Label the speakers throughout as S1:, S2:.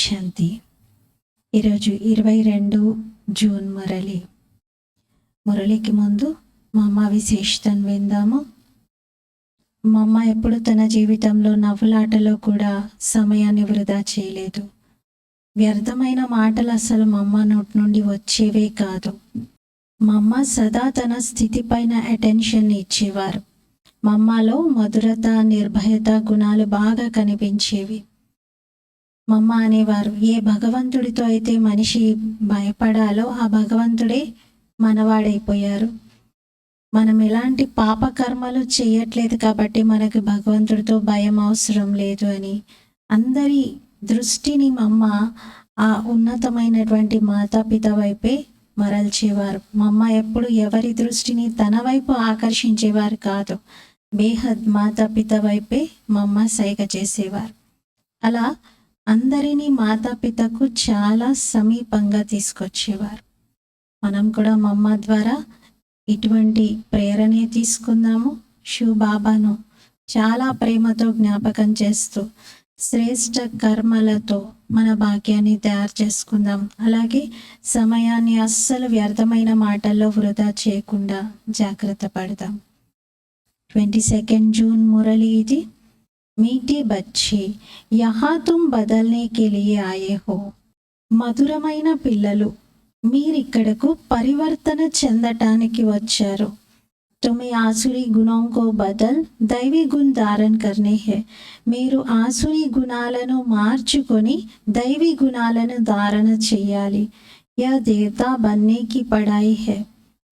S1: శాంతి. ఈరోజు 22 జూన్ మురళికి ముందు మా అమ్మ విశేషతను విందాము. మా అమ్మ ఎప్పుడు తన జీవితంలో నవ్వులాటలో కూడా సమయాన్ని వృధా చేయలేదు. వ్యర్థమైన మాటలు అసలు మా అమ్మ నోటి నుండి వచ్చేవే కాదు. మా అమ్మ సదా తన స్థితి పైన అటెన్షన్ ఇచ్చేవారు. మా అమ్మలో మధురత, నిర్భయత గుణాలు బాగా కనిపించేవి. మా అమ్మ అనేవారు, ఏ భగవంతుడితో అయితే మనిషి భయపడాలో ఆ భగవంతుడే మనవాడైపోయారు. మనం ఎలాంటి పాపకర్మలు చేయట్లేదు కాబట్టి మనకు భగవంతుడితో భయం అవసరం లేదు అని అందరి దృష్టిని మా అమ్మ ఆ ఉన్నతమైనటువంటి మాతాపిత వైపే మరల్చేవారు. మా అమ్మ ఎప్పుడు ఎవరి దృష్టిని తన వైపు ఆకర్షించేవారు కాదు. బేహద్ మాతాపిత వైపే మా అమ్మ సైగ చేసేవారు. అలా అందరినీ మాతాపితకు చాలా సమీపంగా తీసుకొచ్చేవారు. మనం కూడా మా అమ్మ ద్వారా ఇటువంటి ప్రేరణే తీసుకుందాము. శివ్ బాబాను చాలా ప్రేమతో జ్ఞాపకం చేస్తూ శ్రేష్ట కర్మలతో మన భాగ్యాన్ని తయారు చేసుకుందాం. అలాగే సమయాన్ని అస్సలు వ్యర్థమైన మాటల్లో వృధా చేయకుండా జాగ్రత్త పడదాం. 22 జూన్ మురళి ఇది. मीठे बच्चे यहाँ तुम बदलने के लिए आए हो. మధురమైన పిల్లలు, మీరిక్కడకు పరివర్తన చెందటానికి వచ్చారు. तुम्हें आसुरी गुणों को बदल दैवी गुण धारण करने हैं. మీరు ఆసురి గుణాలను మార్చుకొని దైవీ గుణాలను ధారణ చేయాలి. యా దేవతా బన్నే కి పడాయి హై.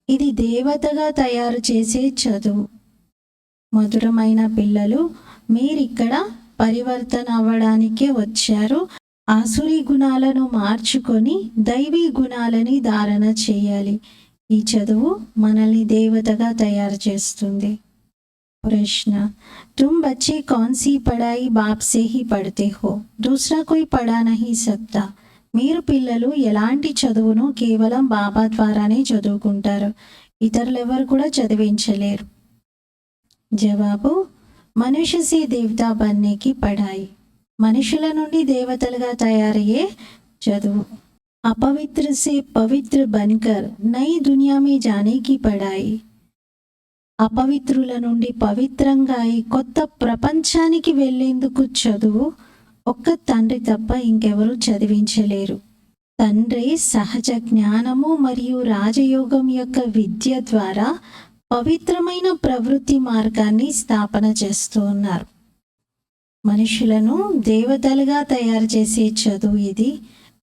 S1: ఇది దేవతగా తయారు చేసే చదువు. మధురమైన పిల్లలు, మీరిక్కడ పరివర్తన అవ్వడానికే వచ్చారు. ఆసురి గుణాలను మార్చుకొని దైవీ గుణాలని ధారణ చేయాలి. ఈ చదువు మనల్ని దేవతగా తయారు చేస్తుంది. ప్రశ్న, तुम बच्चे कौन सी पढ़ाई बाप से ही पढ़ते हो, दूसरा कोई पढ़ा नहीं सकता. మీరు పిల్లలు ఎలాంటి చదువును కేవలం బాబా ద్వారానే చదువుకుంటారు. ఇతరులెవరు కూడా చదివించలేరు. జవాబు, మనుష్య సే దేవతా బన్నేకి పడాయి. మనుషుల నుండి దేవతలుగా తయారయ్యే చదువు. అపవిత్ర సే పవిత్ర బన్కర్ నై దునియా మే జానేకి పడాయి. అపవిత్రుల నుండి పవిత్రంగా అయి కొత్త ప్రపంచానికి వెళ్ళేందుకు చదువు ఒక్క తండ్రి తప్ప ఇంకెవరూ చదివించలేరు. తండ్రి సహజ జ్ఞానము మరియు రాజయోగం యొక్క విద్య ద్వారా పవిత్రమైన ప్రవృత్తి మార్గాన్ని స్థాపన చేస్తూ ఉన్నారు. మనుషులను దేవతలుగా తయారు చేసే చదువు ఇది.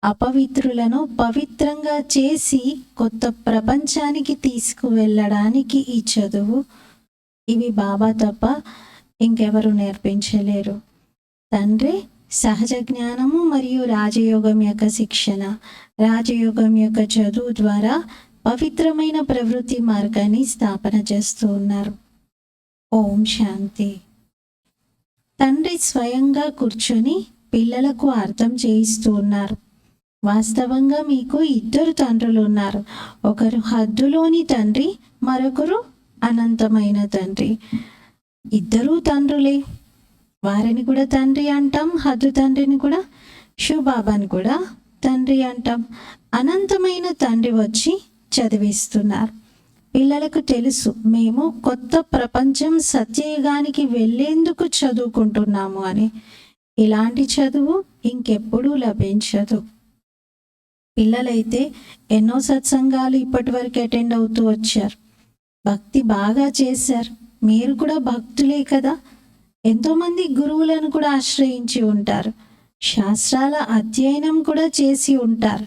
S1: అపవిత్రులను పవిత్రంగా చేసి కొత్త ప్రపంచానికి తీసుకువెళ్ళడానికి ఈ చదువు. ఇవి బాబా తప్ప ఇంకెవరు నేర్పించలేరు. తండ్రి సహజ జ్ఞానము మరియు రాజయోగం యొక్క శిక్షణ, రాజయోగం యొక్క చదువు ద్వారా పవిత్రమైన ప్రవృత్తి మార్గాన్ని స్థాపన చేస్తూ ఉన్నారు. ఓం శాంతి. తండ్రి స్వయంగా కూర్చొని పిల్లలకు అర్థం చేయిస్తూ ఉన్నారు. వాస్తవంగా మీకు 2 తండ్రులు ఉన్నారు. ఒకరు హద్దులోని తండ్రి, మరొకరు అనంతమైన తండ్రి. 2 తండ్రులే. వారిని కూడా తండ్రి అంటాం, హద్దు తండ్రిని కూడా, శివ్ బాబాని కూడా తండ్రి అంటాం. అనంతమైన తండ్రి వచ్చి చదివిస్తున్నారు. పిల్లలకు తెలుసు, మేము కొత్త ప్రపంచం సత్యయుగానికి వెళ్ళేందుకు చదువుకుంటున్నాము అని. ఇలాంటి చదువు ఇంకెప్పుడూ లభించదు. పిల్లలైతే ఎన్నో సత్సంగాలు ఇప్పటి వరకు అటెండ్ అవుతూ వచ్చారు. భక్తి బాగా చేశారు. మీరు కూడా భక్తులే కదా. ఎంతోమంది గురువులను కూడా ఆశ్రయించి ఉంటారు. శాస్త్రాల అధ్యయనం కూడా చేసి ఉంటారు.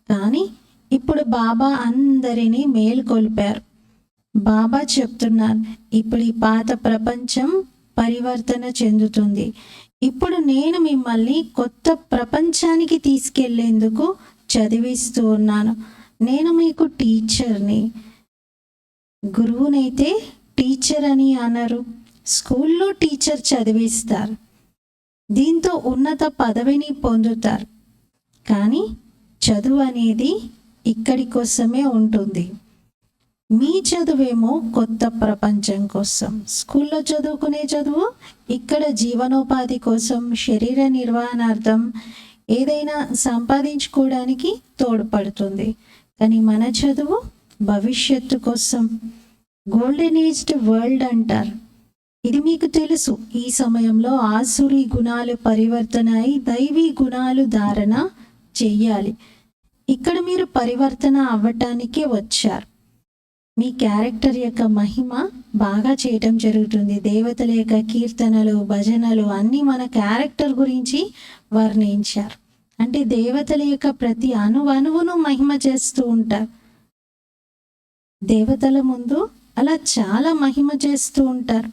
S1: కానీ ఇప్పుడు బాబా అందరినీ మేల్కొల్పారు. బాబా చెప్తున్నారు, ఇప్పుడు ఈ పాత ప్రపంచం పరివర్తన చెందుతుంది. ఇప్పుడు నేను మిమ్మల్ని కొత్త ప్రపంచానికి తీసుకెళ్లేందుకు చదివిస్తూ ఉన్నాను. నేను మీకు టీచర్ని. గురువునైతే టీచర్ అని అనరు. స్కూల్లో టీచర్ చదివిస్తారు. దీంతో ఉన్నత పదవిని పొందుతారు. కానీ చదువు అనేది ఇక్కడి కోసమే ఉంటుంది. మీ చదువేమో కొత్త ప్రపంచం కోసం. స్కూల్లో చదువుకునే చదువు ఇక్కడ జీవనోపాధి కోసం, శరీర నిర్వహణార్థం ఏదైనా సంపాదించుకోవడానికి తోడ్పడుతుంది. కానీ మన చదువు భవిష్యత్తు కోసం. గోల్డెన్ ఏజ్డ్ వరల్డ్ అంటారు. ఇది మీకు తెలుసు. ఈ సమయంలో ఆసురి గుణాలు పరివర్తన అయి దైవీ గుణాలు ధారణ చెయ్యాలి. ఇక్కడ మీరు పరివర్తన అవ్వటానికే వచ్చారు. మీ క్యారెక్టర్ యొక్క మహిమ బాగా చేయటం జరుగుతుంది. దేవతల యొక్క కీర్తనలు, భజనలు అన్నీ మన క్యారెక్టర్ గురించి వర్ణించారు. అంటే దేవతల యొక్క ప్రతి అణువును మహిమ చేస్తూ ఉంటారు. దేవతల ముందు అలా చాలా మహిమ చేస్తూ ఉంటారు.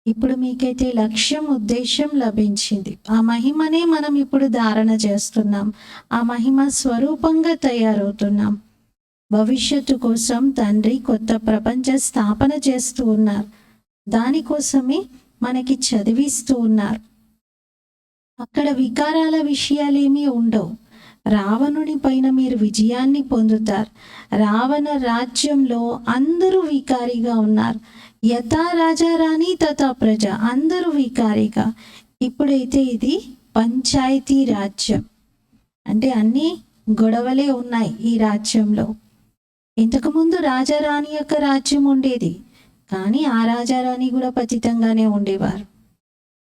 S1: ఇప్పుడు మీకైతే లక్ష్యం, ఉద్దేశం లభించింది. ఆ మహిమనే మనం ఇప్పుడు ధారణ చేస్తున్నాం. ఆ మహిమ స్వరూపంగా తయారవుతున్నాం. భవిష్యత్తు కోసం తండ్రి కొత్త ప్రపంచ స్థాపన చేస్తూ ఉన్నారు. దానికోసమే మనకి చదివిస్తూ ఉన్నారు. అక్కడ వికారాల విషయాలేమీ ఉండవు. రావణుని పైన మీరు విజయాన్ని పొందుతారు. రావణ రాజ్యంలో అందరూ వికారిగా ఉన్నారు. యథా రాజా రాణి తథా ప్రజ, అందరూ వికారిగా. ఇప్పుడైతే ఇది పంచాయతీ రాజ్యం. అంటే అన్ని గొడవలే ఉన్నాయి ఈ రాజ్యంలో. ఇంతకుముందు రాజారాణి యొక్క రాజ్యం ఉండేది, కానీ ఆ రాజారాణి కూడా పతితంగానే ఉండేవారు.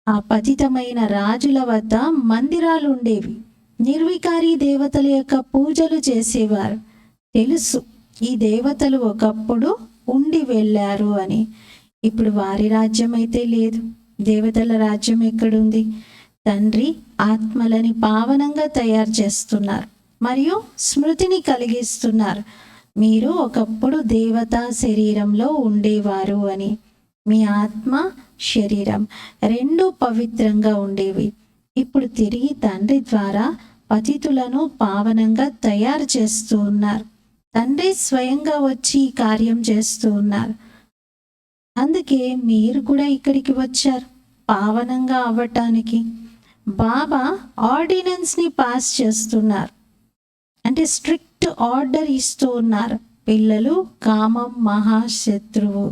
S1: ఆ పతితమైన రాజుల వద్ద మందిరాలు ఉండేవి. నిర్వికారి దేవతల యొక్క పూజలు చేసేవారు. తెలుసు ఈ దేవతలు ఒకప్పుడు ఉండి వెళ్ళారు అని. ఇప్పుడు వారి రాజ్యం అయితే లేదు. దేవతల రాజ్యం ఎక్కడుంది? తండ్రి ఆత్మలని పావనంగా తయారు చేస్తున్నారు మరియు స్మృతిని కలిగిస్తున్నారు. మీరు ఒకప్పుడు దేవతా శరీరంలో ఉండేవారు అని. మీ ఆత్మ, శరీరం రెండూ పవిత్రంగా ఉండేవి. ఇప్పుడు తిరిగి తండ్రి ద్వారా పతితులను పావనంగా తయారు చేస్తూ ఉన్నారు. తండ్రి స్వయంగా వచ్చి ఈ కార్యం చేస్తూ ఉన్నారు. అందుకే మీరు కూడా ఇక్కడికి వచ్చారు, పావనంగా అవ్వటానికి. బాబా ఆర్డినెన్స్ని పాస్ చేస్తున్నారు. అంటే స్ట్రిక్ట్ ఆర్డర్ ఇస్తూ ఉన్నారు. పిల్లలు కామం మహాశత్రువు.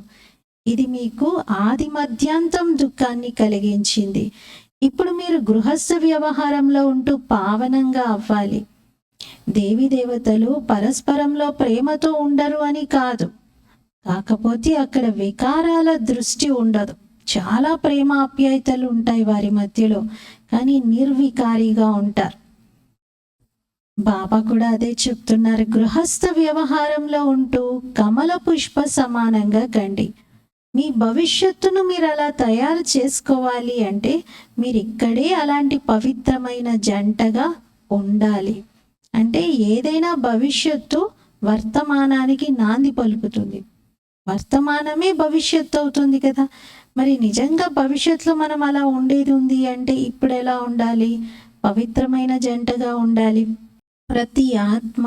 S1: ఇది మీకు ఆది మధ్యాంతం దుఃఖాన్ని కలిగించింది. ఇప్పుడు మీరు గృహస్థ వ్యవహారంలో ఉంటూ పావనంగా అవ్వాలి. దేవి దేవతలు పరస్పరంలో ప్రేమతో ఉండరు అని కాదు, కాకపోతే అక్కడ వికారాల దృష్టి ఉండదు. చాలా ప్రేమ ఆప్యాయతలు ఉంటాయి వారి మధ్యలో, కానీ నిర్వికారిగా ఉంటారు. బాబా కూడా అదే చెప్తున్నారు. గృహస్థ వ్యవహారంలో ఉంటూ కమల పుష్ప సమానంగా కండి. మీ భవిష్యత్తును మీరు అలా తయారు చేసుకోవాలి అంటే మీరు ఇక్కడే అలాంటి పవిత్రమైన జంటగా ఉండాలి. అంటే ఏదైనా భవిష్యత్తు వర్తమానానికి నాంది పలుకుతుంది. వర్తమానమే భవిష్యత్తు అవుతుంది కదా. మరి నిజంగా భవిష్యత్తులో మనం అలా ఉండేది ఉంది అంటే ఇప్పుడు ఎలా ఉండాలి? పవిత్రమైన జంటగా ఉండాలి. ప్రతి ఆత్మ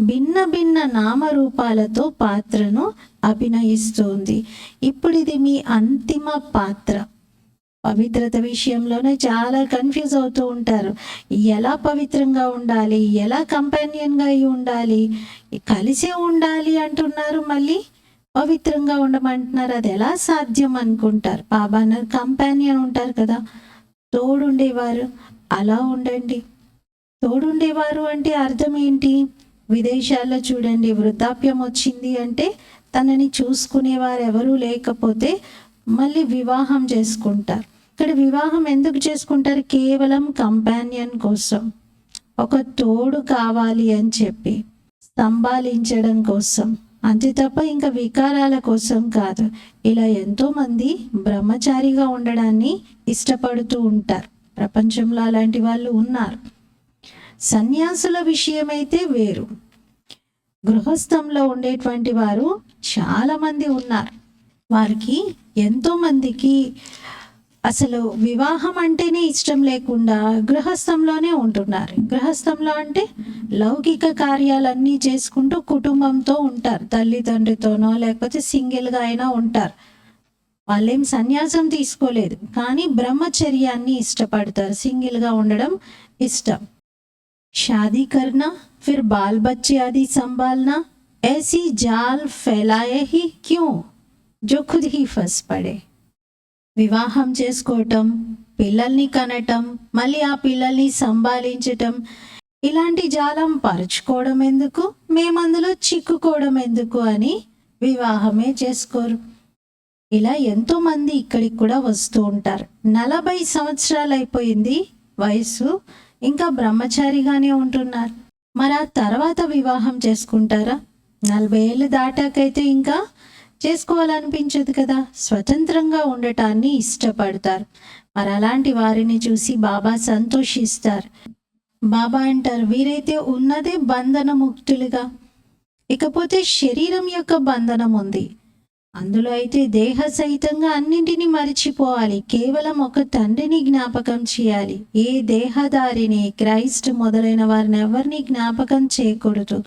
S1: భిన్న భిన్న నామరూపాలతో పాత్రను అభినయిస్తుంది. ఇప్పుడు ఇది మీ అంతిమ పాత్ర. పవిత్రత విషయంలోనే చాలా కన్ఫ్యూజ్ అవుతూ ఉంటారు. ఎలా పవిత్రంగా ఉండాలి, ఎలా కంపానియన్గా అయి ఉండాలి, కలిసే ఉండాలి అంటున్నారు, మళ్ళీ పవిత్రంగా ఉండమంటున్నారు. అది ఎలా సాధ్యం అనుకుంటారు. బాబా అన్నారు కంపానియన్ ఉంటారు కదా, తోడుండేవారు. అలా ఉండండి. తోడుండేవారు అంటే అర్థం ఏంటి? విదేశాల్లో చూడండి, వృద్ధాప్యం వచ్చింది అంటే తనని చూసుకునేవారు ఎవరూ లేకపోతే మళ్ళీ వివాహం చేసుకుంటారు. ఇక్కడ వివాహం ఎందుకు చేసుకుంటారు? కేవలం కంపానియన్ కోసం, ఒక తోడు కావాలి అని చెప్పి, సంభాళించడం కోసం, అంతే తప్ప ఇంకా వికారాల కోసం కాదు. ఇలా ఎంతోమంది బ్రహ్మచారిగా ఉండడాన్ని ఇష్టపడుతూ ఉంటారు. ప్రపంచంలో అలాంటి వాళ్ళు ఉన్నారు. సన్యాసుల విషయమైతే వేరు. గృహస్థంలో ఉండేటువంటి వారు చాలామంది ఉన్నారు. వారికి ఎంతోమందికి అసలు వివాహం అంటేనే ఇష్టం లేకుండా గృహస్థంలోనే ఉంటున్నారు. గృహస్థంలో అంటే లౌకిక కార్యాలన్నీ చేసుకుంటూ కుటుంబంతో ఉంటారు. తల్లిదండ్రితోనో లేకపోతే సింగిల్గా అయినా ఉంటారు. వాళ్ళేం సన్యాసం తీసుకోలేదు, కానీ బ్రహ్మచర్యాన్ని ఇష్టపడతారు. సింగిల్గా ఉండడం ఇష్టం. शादी करना फिर बाल बच्चे आदि संभालना, ऐसी जाल फैलाए ही क्यों जो खुद ही फंस पड़े. వివాహం చేసుకోవటం, పిల్లల్ని కనటం, మళ్ళీ ఆ పిల్లల్ని సంభాళించటం, ఇలాంటి జాలం పరుచుకోవడం ఎందుకు, మేమందులో చిక్కుకోవడం ఎందుకు అని వివాహమే చేసుకోరు. ఇలా ఎంతో మంది ఇక్కడికి కూడా వస్తూ ఉంటారు. 40 సంవత్సరాలు అయిపోయింది వయసు, ఇంకా బ్రహ్మచారిగానే ఉంటున్నారు. మరి ఆ తర్వాత వివాహం చేసుకుంటారా? 40 ఏళ్ళు దాటాకైతే ఇంకా చేసుకోవాలనిపించదు కదా, స్వతంత్రంగా ఉండటాన్ని ఇష్టపడతారు. మరి అలాంటి వారిని చూసి బాబా సంతోషిస్తారు. బాబా అంటారు, వీరైతే ఉన్నదే బంధన ముక్తులుగా, ఇకపోతే శరీరం యొక్క బంధనం ఉంది, అందులో అయితే దేహ సహితంగా అన్నింటినీ మరిచిపోవాలి, కేవలం ఒక తండ్రిని జ్ఞాపకం చేయాలి. ఏ దేహదారిని, క్రైస్ట్ మొదలైన వారిని ఎవరిని జ్ఞాపకం చేయకూడదు.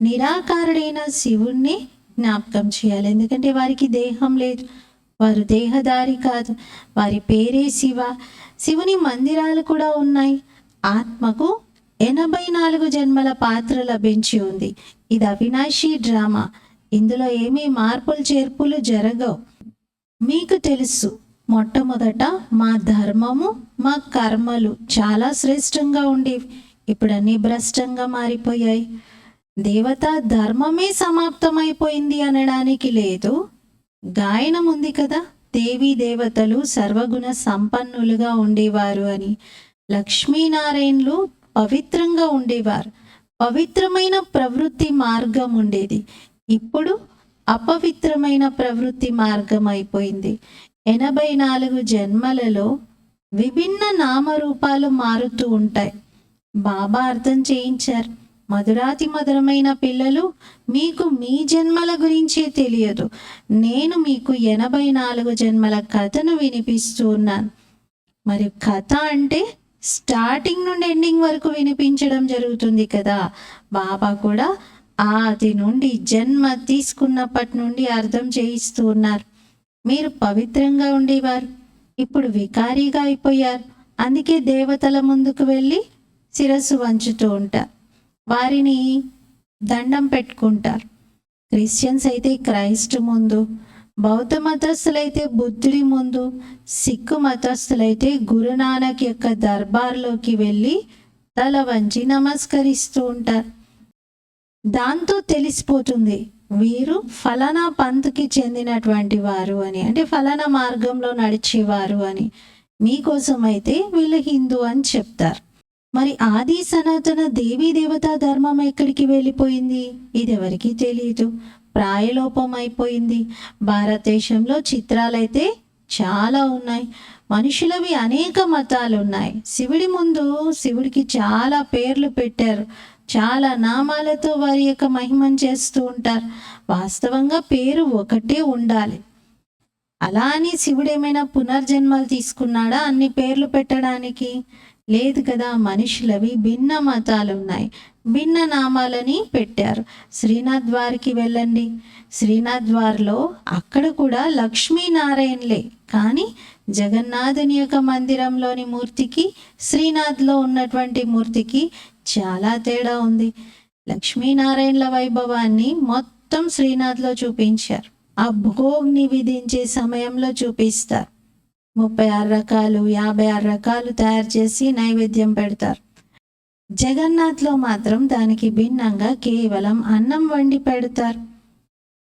S1: నిరాకారుడైన శివుణ్ణి జ్ఞాపకం చేయాలి, ఎందుకంటే వారికి దేహం లేదు, వారు దేహదారి కాదు, వారి పేరే శివ. శివుని మందిరాలు కూడా ఉన్నాయి. ఆత్మకు 84 జన్మల పాత్ర లభించి ఉంది. ఇది అవినాశీ డ్రామా, ఇందులో ఏమీ మార్పులు చేర్పులు జరగవు. మీకు తెలుసు, మొట్టమొదట మా ధర్మము, మా కర్మలు చాలా శ్రేష్టంగా ఉండేవి, ఇప్పుడు అన్నీ భ్రష్టంగా మారిపోయాయి. దేవతా ధర్మమే సమాప్తమైపోయింది అనడానికి లేదు. గాయనం ఉంది కదా, దేవీ దేవతలు సర్వగుణ సంపన్నులుగా ఉండేవారు అని. లక్ష్మీనారాయణులు పవిత్రంగా ఉండేవారు, పవిత్రమైన ప్రవృత్తి మార్గం ఉండేది. ఇప్పుడు అపవిత్రమైన ప్రవృత్తి మార్గం అయిపోయింది. 84 జన్మలలో విభిన్న నామరూపాలు మారుతూ ఉంటాయి. బాబా అర్థం చేయించారు, మధురాతి మధురమైన పిల్లలు, మీకు మీ జన్మల గురించే తెలియదు, నేను మీకు 84 జన్మల కథను వినిపిస్తూ ఉన్నాను. మరి కథ అంటే స్టార్టింగ్ నుండి ఎండింగ్ వరకు వినిపించడం జరుగుతుంది కదా. బాబా కూడా ఆది నుండి జన్మ తీసుకున్నప్పటి నుండి అర్థం చేయిస్తూ ఉన్నారు. మీరు పవిత్రంగా ఉండేవారు, ఇప్పుడు వికారీగా అయిపోయారు, అందుకే దేవతల ముందుకు వెళ్ళి శిరస్సు వంచుతూ ఉంటారు, వారిని దండం పెట్టుకుంటారు. క్రిస్టియన్స్ అయితే క్రైస్ట్ ముందు, బౌద్ధ మతస్థులైతే బుద్ధుడి ముందు, సిక్కు మతస్థులైతే గురునానక్ యొక్క దర్బార్లోకి వెళ్ళి తల వంచి నమస్కరిస్తూ ఉంటారు. దాంతో తెలిసిపోతుంది వీరు ఫలానా పంత్కి చెందినటువంటి వారు అని, అంటే ఫలానా మార్గంలో నడిచేవారు అని. మీకోసం అయితే వీళ్ళు హిందూ అని చెప్తారు. మరి ఆది సనాతన దేవీ దేవతా ధర్మం ఎక్కడికి వెళ్ళిపోయింది? ఇది ఎవరికి తెలియదు, ప్రాయలోపం అయిపోయింది. భారతదేశంలో చిత్రాలైతే చాలా ఉన్నాయి, మనుషులవి అనేక మతాలు ఉన్నాయి. శివుడి ముందు శివుడికి చాలా పేర్లు పెట్టారు, చాలా నామాలతో వారి యొక్క మహిమను చేస్తూ ఉంటారు. వాస్తవంగా పేరు ఒకటే ఉండాలి. అలా అని శివుడు ఏమైనా పునర్జన్మలు తీసుకున్నాడా అన్ని పేర్లు పెట్టడానికి? లేదు కదా. మనుషులవి భిన్న మతాలు ఉన్నాయి, భిన్న నామాలని పెట్టారు. శ్రీనాథ్ ద్వార్కి వెళ్ళండి, శ్రీనాథ్ ద్వార్లో అక్కడ కూడా లక్ష్మీనారాయణలే, కానీ జగన్నాథుని యొక్క మందిరంలోని మూర్తికి శ్రీనాథ్లో ఉన్నటువంటి మూర్తికి చాలా తేడా ఉంది. లక్ష్మీనారాయణల వైభవాన్ని మొత్తం శ్రీనాథ్లో చూపించారు. ఆ భోగ్ని విధించే సమయంలో చూపిస్తారు. 36 రకాలు 56 రకాలు తయారు చేసి నైవేద్యం పెడతారు. జగన్నాథ్లో మాత్రం దానికి భిన్నంగా కేవలం అన్నం వండి పెడతారు.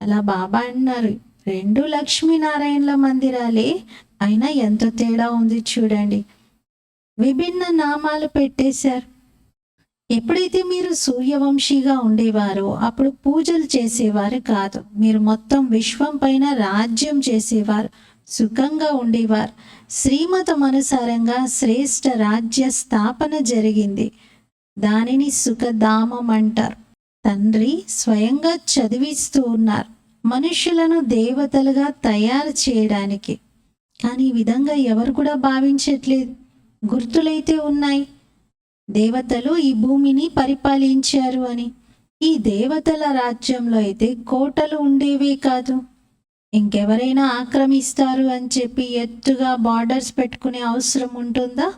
S1: అలా బాబా అన్నారు, 2 లక్ష్మీనారాయణల మందిరాలే, అయినా ఎంత తేడా ఉంది చూడండి. విభిన్న నామాలు పెట్టేశారు. ఎప్పుడైతే మీరు సూర్యవంశీగా ఉండేవారో అప్పుడు పూజలు చేసేవారు కాదు, మీరు మొత్తం విశ్వం పైన రాజ్యం చేసేవారు, సుఖంగా ఉండేవారు. శ్రీమతం అనుసారంగా శ్రేష్ఠ రాజ్య స్థాపన జరిగింది, దానిని సుఖధామం అంటారు. తండ్రి స్వయంగా చదివిస్తూ ఉన్నారు మనుషులను దేవతలుగా తయారు చేయడానికి. కానీ ఈ విధంగా ఎవరు కూడా భావించట్లేదు. గుర్తులైతే ఉన్నాయి, దేవతలు ఈ భూమిని పరిపాలించారు అని. ఈ దేవతల రాజ్యంలో అయితే కోటలు ఉండేవే కాదు, ఇంకెవరైనా ఆక్రమిస్తారు అని చెప్పి ఎత్తుగా బార్డర్స్ పెట్టుకునే అవసరం ఉంటుందా?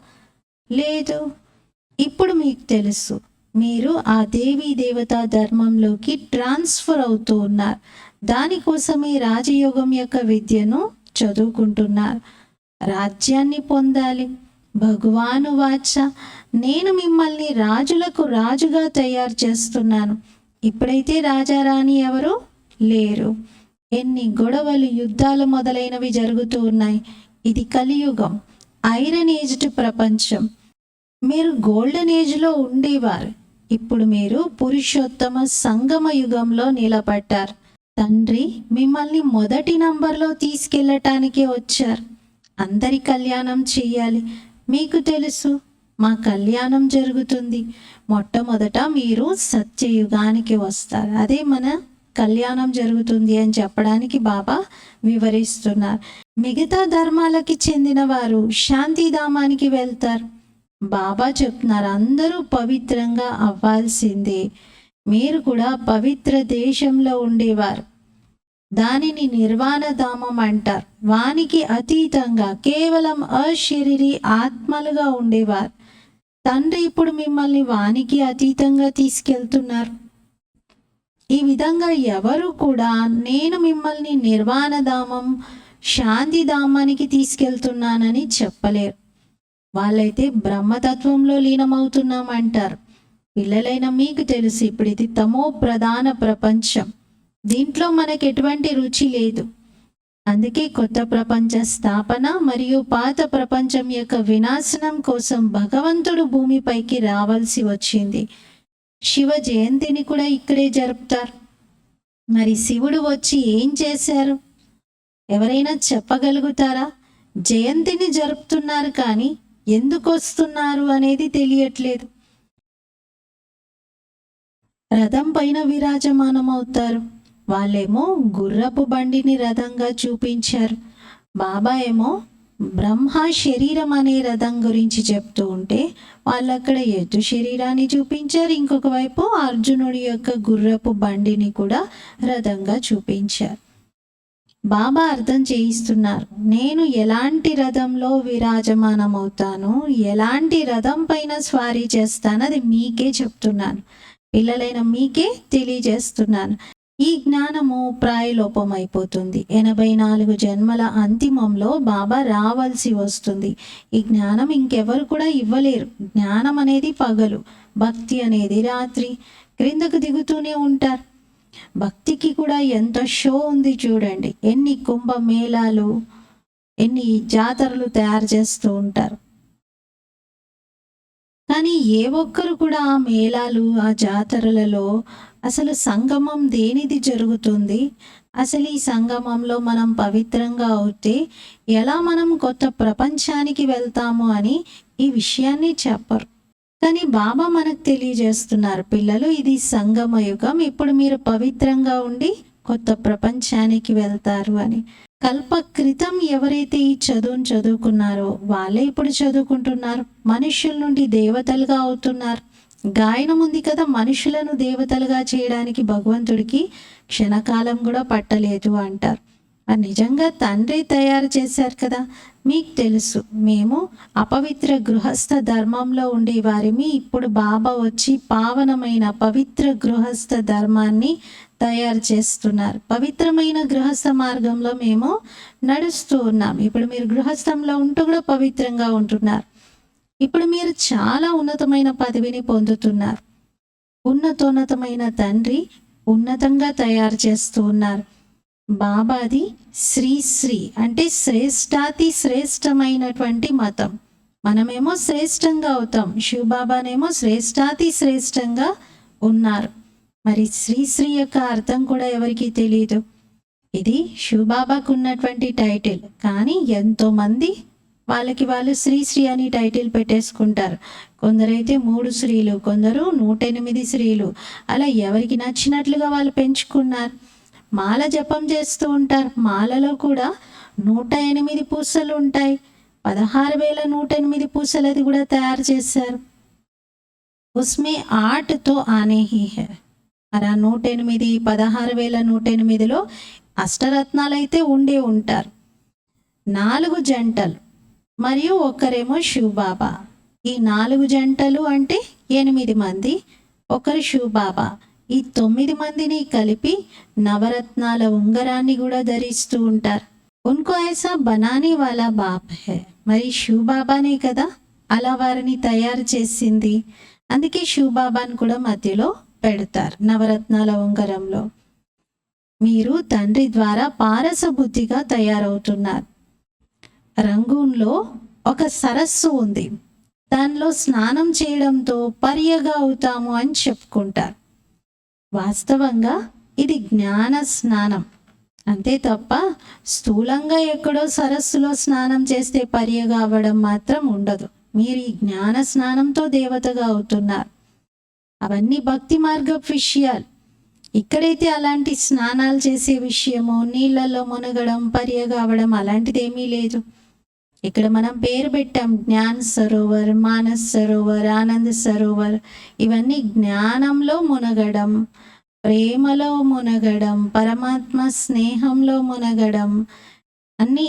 S1: లేదు. ఇప్పుడు మీకు తెలుసు, మీరు ఆ దేవీ దేవతా ధర్మంలోకి ట్రాన్స్ఫర్ అవుతూ ఉన్నారు. దానికోసమే రాజయోగం యొక్క విద్యను చదువుకుంటున్నారు. రాజ్యాన్ని పొందాలి, భగవాను వాచ, నేను మిమ్మల్ని రాజులకు రాజుగా తయారు చేస్తున్నాను. ఇప్పుడైతే రాజారాణి ఎవరు లేరు. ఎన్ని గొడవలు, యుద్ధాలు మొదలైనవి జరుగుతూ ఉన్నాయి. ఇది కలియుగం, ఐరన్ ఏజ్డ్ ప్రపంచం. మీరు గోల్డెన్ ఏజ్లో ఉండేవారు. ఇప్పుడు మీరు పురుషోత్తమ సంగమ యుగంలో నిలబడ్డారు. తండ్రి మిమ్మల్ని మొదటి నంబర్లో తీసుకెళ్ళటానికే వచ్చారు. అందరి కళ్యాణం చెయ్యాలి. మీకు తెలుసు మా కళ్యాణం జరుగుతుంది. మొట్టమొదట మీరు సత్యయుగానికి వస్తారు. అదే మన కళ్యాణం జరుగుతుంది అని చెప్పడానికి బాబా వివరిస్తున్నారు. మిగతా ధర్మాలకి చెందిన వారు శాంతిధామానికి వెళ్తారు. బాబా చెప్తున్నారు అందరూ పవిత్రంగా అవ్వాల్సిందే. మీరు కూడా పవిత్ర దేశంలో ఉండేవారు. దానిని నిర్వాణ ధామం అంటారు. వానికి అతీతంగా కేవలం అశరీరి ఆత్మలుగా ఉండేవారు. తండ్రి ఇప్పుడు మిమ్మల్ని వానికి అతీతంగా తీసుకెళ్తున్నారు. ఈ విధంగా ఎవరు కూడా నేను మిమ్మల్ని నిర్వాణధామం, శాంతిధామానికి తీసుకెళ్తున్నానని చెప్పలేరు. వాళ్ళైతే బ్రహ్మతత్వంలో లీనమవుతున్నామంటారు. పిల్లలైన మీకు తెలుసు ఇప్పుడు ఇది తమో ప్రధాన ప్రపంచం. దీంట్లో మనకు ఎటువంటి రుచి లేదు. అందుకే కొత్త ప్రపంచ స్థాపన మరియు పాత ప్రపంచం యొక్క వినాశనం కోసం భగవంతుడు భూమిపైకి రావాల్సి వచ్చింది. శివ జయంతిని కూడా ఇక్కడే జరుపుతారు. మరి శివుడు వచ్చి ఏం చేశారు? ఎవరైనా చెప్పగలుగుతారా? జయంతిని జరుపుతున్నారు కానీ ఎందుకు వస్తున్నారు అనేది తెలియట్లేదు. రథం పైన విరాజమానం అవుతారు. వాళ్ళేమో గుర్రపు బండిని రథంగా చూపించారు. బాబా ఏమో బ్రహ్మ శరీరం అనే రథం గురించి చెప్తూ ఉంటే వాళ్ళు అక్కడ ఎద్దు శరీరాన్ని చూపించారు. ఇంకొక వైపు అర్జునుడి యొక్క గుర్రపు బండిని కూడా రథంగా చూపించారు. బాబా అర్థం చేయిస్తున్నారు, నేను ఎలాంటి రథంలో విరాజమానం అవుతాను, ఎలాంటి రథం పైన స్వారీ చేస్తాను అది మీకే చెప్తున్నాను. పిల్లలైన మీకే తెలియజేస్తున్నాను. ఈ జ్ఞానము ప్రాయలోపం అయిపోతుంది. 84 జన్మల అంతిమంలో బాబా రావాల్సి వస్తుంది. ఈ జ్ఞానం ఇంకెవరు కూడా ఇవ్వలేరు. జ్ఞానం అనేది పగలు, భక్తి అనేది రాత్రి. క్రిందకు దిగుతూనే ఉంటారు. భక్తికి కూడా ఎంత షో ఉంది చూడండి. ఎన్ని కుంభమేళాలు, ఎన్ని జాతరలు తయారు చేస్తూ ఉంటారు. కానీ ఏ ఒక్కరు కూడా ఆ మేళాలు, ఆ జాతరలలో అసలు సంగమం దేనిది జరుగుతుంది, అసలు ఈ సంగమంలో మనం పవిత్రంగా అవుతే ఎలా మనం కొత్త ప్రపంచానికి వెళ్తాము అని ఈ విషయాన్ని చెప్పరు. కానీ బాబా మనకు తెలియజేస్తున్నారు, పిల్లలు ఇది సంగమ యుగం, ఇప్పుడు మీరు పవిత్రంగా ఉండి కొత్త ప్రపంచానికి వెళ్తారు అని. కల్ప క్రితం ఎవరైతే ఈ చదువును చదువుకున్నారో వాళ్ళే ఇప్పుడు చదువుకుంటున్నారు. మనుషుల నుండి దేవతలుగా అవుతున్నారు. గాయనం ఉంది కదా, మనుషులను దేవతలుగా చేయడానికి భగవంతుడికి క్షణకాలం కూడా పట్టలేదు అంటారు. మరి నిజంగా తండ్రి తయారు చేశారు కదా. మీకు తెలుసు మేము అపవిత్ర గృహస్థ ధర్మంలో ఉండేవారిమి. ఇప్పుడు బాబా వచ్చి పావనమైన పవిత్ర గృహస్థ ధర్మాన్ని తయారు చేస్తున్నారు. పవిత్రమైన గృహస్థ మార్గంలో మేము నడుస్తూ ఉన్నాం. ఇప్పుడు మీరు గృహస్థంలో ఉంటూ కూడా పవిత్రంగా ఉంటున్నారు. ఇప్పుడు మీరు చాలా ఉన్నతమైన పదవిని పొందుతున్నారు. ఉన్నతోన్నతమైన తండ్రి ఉన్నతంగా తయారు చేస్తూ ఉన్నారు. బాబాది శ్రీ అంటే శ్రేష్టాతి శ్రేష్టమైనటువంటి మతం. మనమేమో శ్రేష్టంగా అవుతాం, శివబాబానేమో శ్రేష్టాతి శ్రేష్టంగా ఉన్నారు. మరి శ్రీ యొక్క అర్థం కూడా ఎవరికి తెలియదు. ఇది శివబాబాకు ఉన్నటువంటి టైటిల్. కానీ ఎంతోమంది వాళ్ళకి వాళ్ళు శ్రీ అని టైటిల్ పెట్టేసుకుంటారు. కొందరైతే 3 శ్రీలు, కొందరు 108 శ్రీలు, అలా ఎవరికి నచ్చినట్లుగా వాళ్ళు పెంచుకున్నారు. మాల జపం చేస్తూ ఉంటారు. మాలలో కూడా 108 పూసలు ఉంటాయి. 16,108 పూసలది కూడా తయారు చేశారు. ఉస్మే 8 తో ఆనే హీ హై. మరి 108 16,108లో అష్టరత్నాలు అయితే ఉండే ఉంటారు. 4 జంటలు మరియు ఒకరేమో శివబాబా. ఈ 4 జంటలు అంటే 8 మంది, ఒకరు శివబాబా. ఈ 9 మందిని కలిపి నవరత్నాల ఉంగరాన్ని కూడా ధరిస్తూ ఉంటారు. ఉన్కో ఐసా బనానే వాలా బాప్ హై. మరి శివబాబానే కదా అలా వారిని తయారు చేసింది. అందుకే శివబాబాను కూడా మధ్యలో పెడతారు నవరత్నాల ఉంగరంలో. మీరు తండ్రి ద్వారా పారస బుద్ధిగా తయారవుతున్నారు. రంగూన్లో ఒక సరస్సు ఉంది. దానిలో స్నానం చేయడంతో పర్యగా అవుతాము అని చెప్పుకుంటారు. వాస్తవంగా ఇది జ్ఞాన స్నానం అంతే తప్ప స్థూలంగా ఎక్కడో సరస్సులో స్నానం చేస్తే పర్యగా అవ్వడం మాత్రం ఉండదు. మీరు ఈ జ్ఞాన స్నానంతో దేవతగా అవుతున్నారు. అవన్నీ భక్తి మార్గ విషయాలు. ఇక్కడైతే అలాంటి స్నానాలు చేసే విషయము, నీళ్ళల్లో మునగడం, పర్యగా అవ్వడం అలాంటిదేమీ లేదు. ఇక్కడ మనం పేరు పెట్టాం జ్ఞాన్ సరోవర్, మానస్ సరోవర్, ఆనంద్ సరోవర్. ఇవన్నీ జ్ఞానంలో మునగడం, ప్రేమలో మునగడం, పరమాత్మ స్నేహంలో మునగడం, అన్ని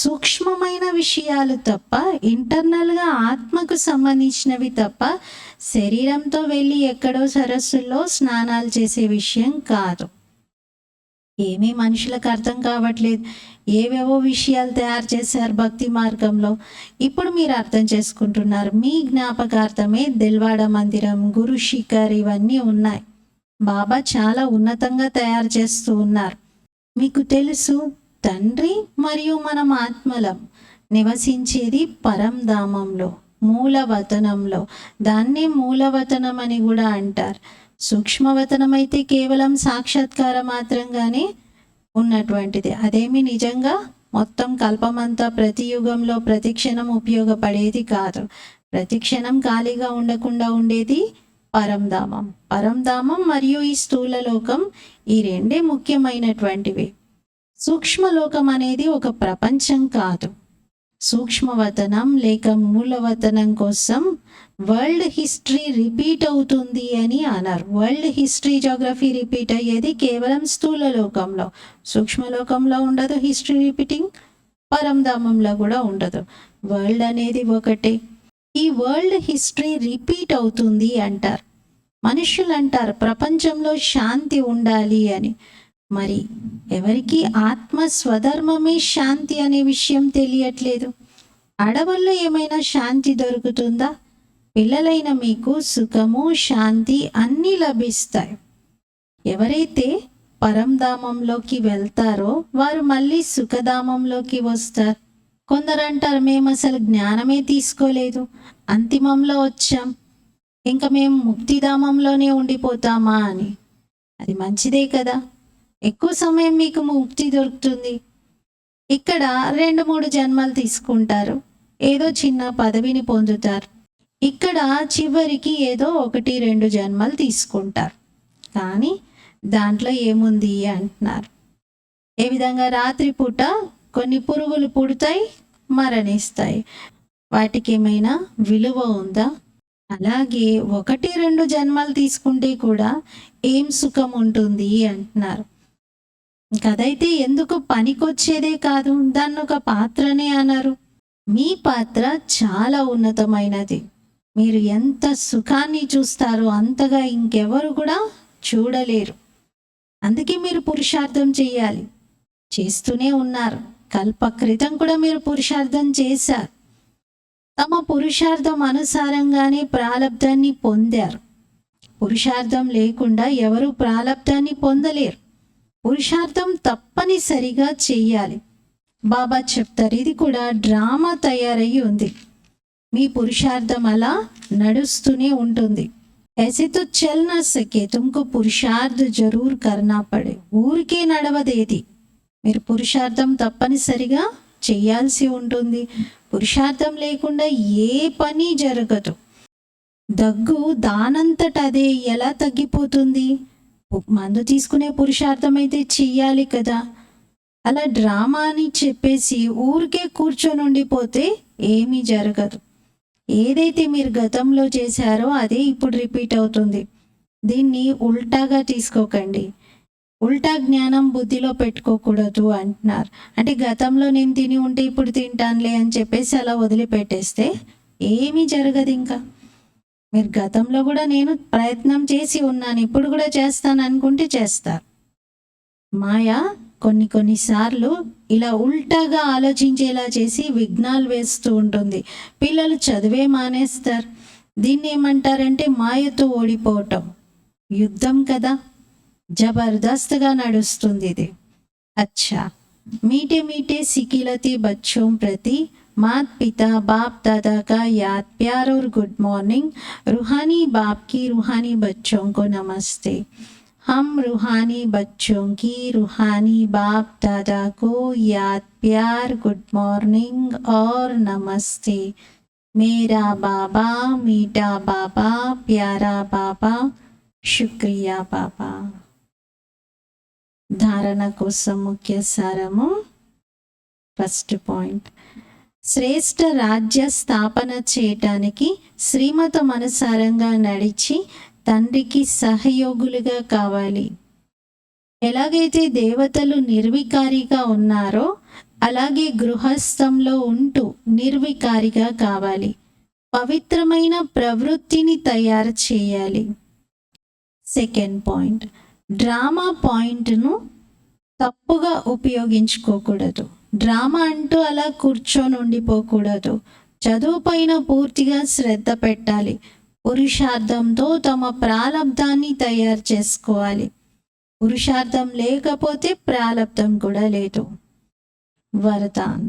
S1: సూక్ష్మమైన విషయాలు తప్ప, ఇంటర్నల్గా ఆత్మకు సంబంధించినవి తప్ప శరీరంతో వెళ్ళి ఎక్కడో సరస్సుల్లో స్నానాలు చేసే విషయం కాదు. ఏమీ మనుషులకు అర్థం కావట్లేదు. ఏవేవో విషయాలు తయారు చేశారు భక్తి మార్గంలో. ఇప్పుడు మీరు అర్థం చేసుకుంటున్నారు. మీ జ్ఞాపకార్థమే దిల్వాడ మందిరం, గురు శిఖర్ ఇవన్నీ ఉన్నాయి. బాబా చాలా ఉన్నతంగా తయారు చేస్తూ ఉన్నారు. మీకు తెలుసు, తండ్రి మరియు మనం ఆత్మలం నివసించేది పరంధామంలో, మూలవతనంలో. దాన్నే మూలవతనం అని కూడా అంటారు. సూక్ష్మవతనం అయితే కేవలం సాక్షాత్కార మాత్రంగానే ఉన్నటువంటిది. అదేమి నిజంగా మొత్తం కల్పమంతా ప్రతి యుగంలో ప్రతి క్షణం ఉపయోగపడేది కాదు. ప్రతి క్షణం ఖాళీగా ఉండకుండా ఉండేది పరంధామం. పరంధామం మరియు ఈ స్థూలలోకం, ఈ రెండే ముఖ్యమైనటువంటివి. సూక్ష్మలోకం అనేది ఒక ప్రపంచం కాదు. సూక్ష్మవతనం లేక మూలవతనం కోసం వరల్డ్ హిస్టరీ రిపీట్ అవుతుంది అని అన్నారు. వరల్డ్ హిస్టరీ, జోగ్రఫీ రిపీట్ అయ్యేది కేవలం స్థూలలోకంలో. సూక్ష్మలోకంలో ఉండదు హిస్టరీ రిపీటింగ్, పరంధామంలో కూడా ఉండదు. వరల్డ్ అనేది ఒకటే. ఈ వరల్డ్ హిస్టరీ రిపీట్ అవుతుంది అంటారు. మనుషులు అంటారు ప్రపంచంలో శాంతి ఉండాలి అని. మరి ఎవరికి ఆత్మ స్వధర్మమే శాంతి అనే విషయం తెలియట్లేదు. అడవుల్లో ఏమైనా శాంతి దొరుకుతుందా? పిల్లలైన మీకు సుఖము, శాంతి అన్నీ లభిస్తాయి. ఎవరైతే పరంధామంలోకి వెళ్తారో వారు మళ్ళీ సుఖధామంలోకి వస్తారు. కొందరు అంటారు మేము అసలు జ్ఞానమే తీసుకోలేదు, అంతిమంలో వచ్చాం, ఇంకా మేము ముక్తిధామంలోనే ఉండిపోతామా అని. అది మంచిదే కదా, ఎక్కువ సమయం మీకు ముక్తి దొరుకుతుంది. ఇక్కడ 2-3 జన్మలు తీసుకుంటారు, ఏదో చిన్న పదవిని పొందుతారు. ఇక్కడ చివరికి ఏదో 1-2 జన్మలు తీసుకుంటారు. కానీ దాంట్లో ఏముంది అంటున్నారు. ఏ విధంగా రాత్రిపూట కొన్ని పురుగులు పుడతాయి, మరణిస్తాయి. వాటికి ఏమైనా విలువ ఉందా? అలాగే 1-2 జన్మలు తీసుకుంటే కూడా ఏం సుఖం ఉంటుంది అంటున్నారు. కదైతే ఎందుకు పనికొచ్చేదే కాదు, దాన్ని ఒక పాత్రనే అన్నారు. మీ పాత్ర చాలా ఉన్నతమైనది. మీరు ఎంత సుఖాన్ని చూస్తారో అంతగా ఇంకెవరు కూడా చూడలేరు. అందుకే మీరు పురుషార్థం చేయాలి, చేస్తూనే ఉన్నారు. కల్ప క్రితం కూడా మీరు పురుషార్థం చేశారు. తమ పురుషార్థం అనుసారంగానే ప్రాలబ్ధాన్ని పొందారు. పురుషార్థం లేకుండా ఎవరు ప్రాలబ్ధాన్ని పొందలేరు. పురుషార్థం తప్పనిసరిగా చెయ్యాలి. బాబా చెప్తారు, ఇది కూడా డ్రామా తయారయ్యి ఉంది. మీ పురుషార్థం అలా నడుస్తూనే ఉంటుంది. ऐसे तो चल ना सके, तुमको పురుషార్థ జరూర్ కర్నా పడే. ఊరికే నడవదేది. మీరు పురుషార్థం తప్పనిసరిగా చేయాల్సి ఉంటుంది. పురుషార్థం లేకుండా ఏ పని జరగదు. దగ్గు దానంతట అదే ఎలా తగ్గిపోతుంది? మందు తీసుకునే పురుషార్థం అయితే చెయ్యాలి కదా. అలా డ్రామా అని చెప్పేసి ఊరికే కూర్చొని ఉండిపోతే ఏమీ జరగదు. ఏదైతే మీరు గతంలో చేశారో అదే ఇప్పుడు రిపీట్ అవుతుంది. దీన్ని ఉల్టాగా తీసుకోకండి. ఉల్టా జ్ఞానం బుద్ధిలో పెట్టుకోకూడదు అంటున్నారు. అంటే గతంలో నేను తిని ఉంటే ఇప్పుడు తింటానులే అని చెప్పేసి అలా వదిలిపెట్టేస్తే ఏమీ జరగదు. ఇంకా మీరు గతంలో కూడా నేను ప్రయత్నం చేసి ఉన్నాను, ఇప్పుడు కూడా చేస్తాను అనుకుంటే చేస్తారు. మాయ కొన్నిసార్లు ఇలా ఉల్టాగా ఆలోచించేలా చేసి విఘ్నాలు వేస్తూ ఉంటుంది. పిల్లలు చదివే మానేస్తారు. దీన్ని ఏమంటారంటే మాయతో ఓడిపోవటం. యుద్ధం కదా, జబర్దస్త్గా నడుస్తుంది ఇది. अच्छा, मीठे मीठे सिकिलती बच्चों प्रति माता पिता बाप दादा का याद प्यार और गुड मॉर्निंग। रूहानी बाप की रूहानी बच्चों को नमस्ते। हम रूहानी बच्चों की रूहानी बाप दादा को याद प्यार गुड मॉर्निंग और नमस्ते। मेरा बाबा मीठा बाबा प्यारा बाबा शुक्रिया बाबा। ధారణ కోసం ముఖ్య సారము. ఫస్ట్ పాయింట్, శ్రేష్ఠ రాజ్య స్థాపన చేయటానికి శ్రీమతం అనుసారంగా నడిచి తండ్రికి సహయోగులుగా కావాలి. ఎలాగైతే దేవతలు నిర్వికారిగా ఉన్నారో అలాగే గృహస్థంలో ఉంటూ నిర్వికారిగా కావాలి. పవిత్రమైన ప్రవృత్తిని తయారు చేయాలి. సెకండ్ పాయింట్, డ్రామా పాయింట్ను తప్పుగా ఉపయోగించుకోకూడదు. డ్రామా అంటూ అలా కూర్చొని ఉండిపోకూడదు. చదువు పైన పూర్తిగా శ్రద్ధ పెట్టాలి. పురుషార్థంతో తమ ప్రాలబ్ధాన్ని తయారు చేసుకోవాలి. పురుషార్థం లేకపోతే ప్రాలబ్ధం కూడా లేదు. వరదాన్,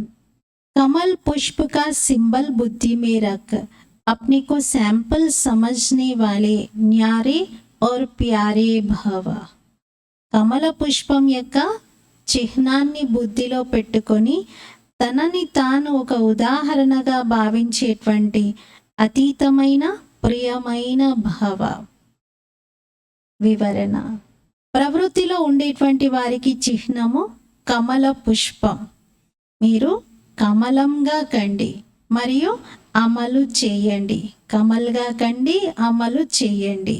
S1: कमल पुष्प का सिंबल बुद्धि में रख अपने को सैंपल समझने वाले न्यारे और प्यारे భవ. కమల పుష్పం యొక్క చిహ్నాన్ని బుద్ధిలో పెట్టుకొని తనని తాను ఒక ఉదాహరణగా భావించేటువంటి అతీతమైన ప్రియమైన భవ. వివరణ, ప్రవృత్తిలో ఉండేటువంటి వారికి చిహ్నము కమల పుష్పం. మీరు కమలంగా కండి మరియు అమలు చేయండి. కమల్గా కండి, అమలు చేయండి.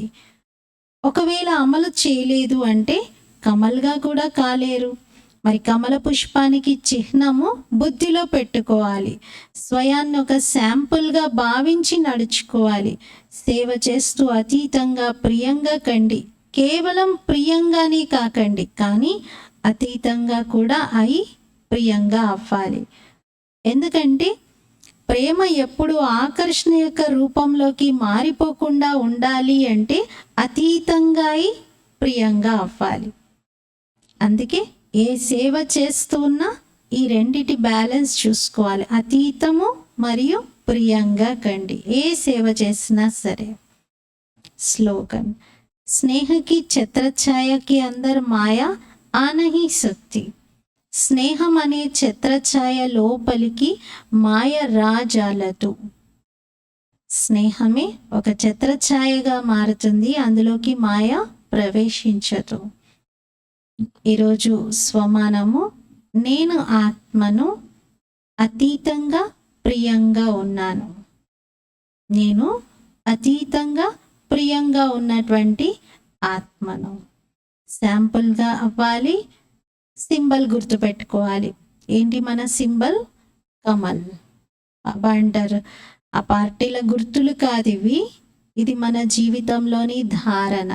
S1: ఒకవేళ అమలు చేయలేదు అంటే కమల్గా కూడా కాలేరు. మరి కమల పుష్పానికి చిహ్నము బుద్ధిలో పెట్టుకోవాలి. స్వయాన్ని ఒక శాంపుల్గా భావించి నడుచుకోవాలి. సేవ చేస్తూ అతీతంగా ప్రియంగా కండి. కేవలం ప్రియంగానే కాకండి, కానీ అతీతంగా కూడా అయి ప్రియంగా అవ్వాలి. ఎందుకంటే ప్రేమ ఎప్పుడు ఆకర్షణ యొక్క రూపంలోకి మారిపోకుండా ఉండాలి అంటే అతీతంగా ప్రియంగా అవ్వాలి. అందుకే ఏ సేవ చేస్తున్నా ఈ రెండిటి బ్యాలెన్స్ చూసుకోవాలి. అతీతము మరియు ప్రియంగా కండి ఏ సేవ చేసినా సరే. స్లోగన్, స్నేహ की छत्रछाया के अंदर माया आ नहीं सकती. స్నేహం అనే ఛత్రఛాయ లోపలికి మాయ రాజాలదు. స్నేహమే ఒక ఛత్రఛాయగా మారుతుంది, అందులోకి మాయ ప్రవేశించదు. ఈరోజు స్వమానము, నేను ఆత్మను, అతీతంగా ప్రియంగా ఉన్నాను. నేను అతీతంగా ప్రియంగా ఉన్నటువంటి ఆత్మను. శాంపుల్గా అవ్వాలి. సింబల్ గుర్తుపెట్టుకోవాలి. ఏంటి మన సింబల్? కమల్. బాబా అంటారు ఆ పార్టీల గుర్తులు కాదు ఇవి, ఇది మన జీవితంలోని ధారణ.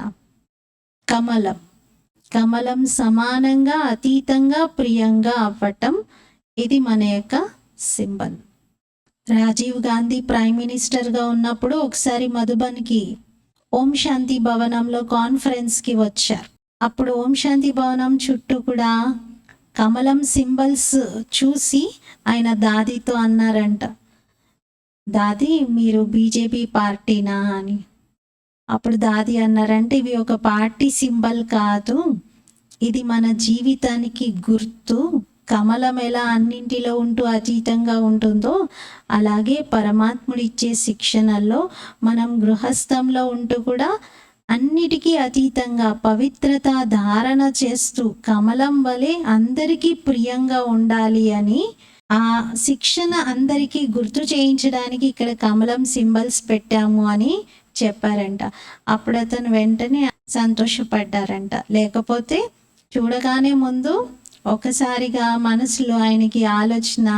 S1: కమలం, కమలం సమానంగా అతీతంగా ప్రియంగా అవ్వటం, ఇది మన యొక్క సింబల్. రాజీవ్ గాంధీ ప్రైమ్ మినిస్టర్గా ఉన్నప్పుడు ఒకసారి మధుబన్కి ఓం శాంతి భవనంలో కాన్ఫరెన్స్కి వచ్చారు. అప్పుడు ఓం శాంతి భవనం చుట్టూ కూడా కమలం సింబల్స్ చూసి ఆయన దాదీతో అన్నారంట, దాది మీరు బీజేపీ పార్టీనా అని. అప్పుడు దాది అన్నారంటే ఇవి ఒక పార్టీ సింబల్ కాదు, ఇది మన జీవితానికి గుర్తు. కమలం ఎలా అన్నింటిలో ఉంటూ అతీతంగా ఉంటుందో అలాగే పరమాత్ముడు ఇచ్చే శిక్షణల్లో మనం గృహస్థంలో ఉంటూ కూడా అన్నిటికీ అతీతంగా పవిత్రత ధారణ చేస్తూ కమలం వలె అందరికీ ప్రియంగా ఉండాలి అని ఆ శిక్షణ అందరికీ గుర్తు చేయించడానికి ఇక్కడ కమలం సింబల్స్ పెట్టాము అని చెప్పారంట. అప్పుడు అతను వెంటనే సంతోషపడ్డారంట. లేకపోతే చూడగానే ముందు ఒకసారిగా మనసులో ఆయనకి ఆలోచన,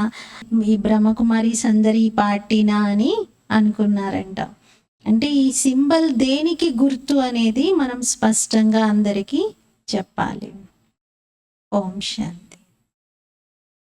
S1: ఈ బ్రహ్మకుమారి సందరి పార్టీనా అని అనుకున్నారంట. అంటే ఈ సింబల్ దేనికి గుర్తు అనేది మనం స్పష్టంగా అందరికీ చెప్పాలి. ఓం శాంతి.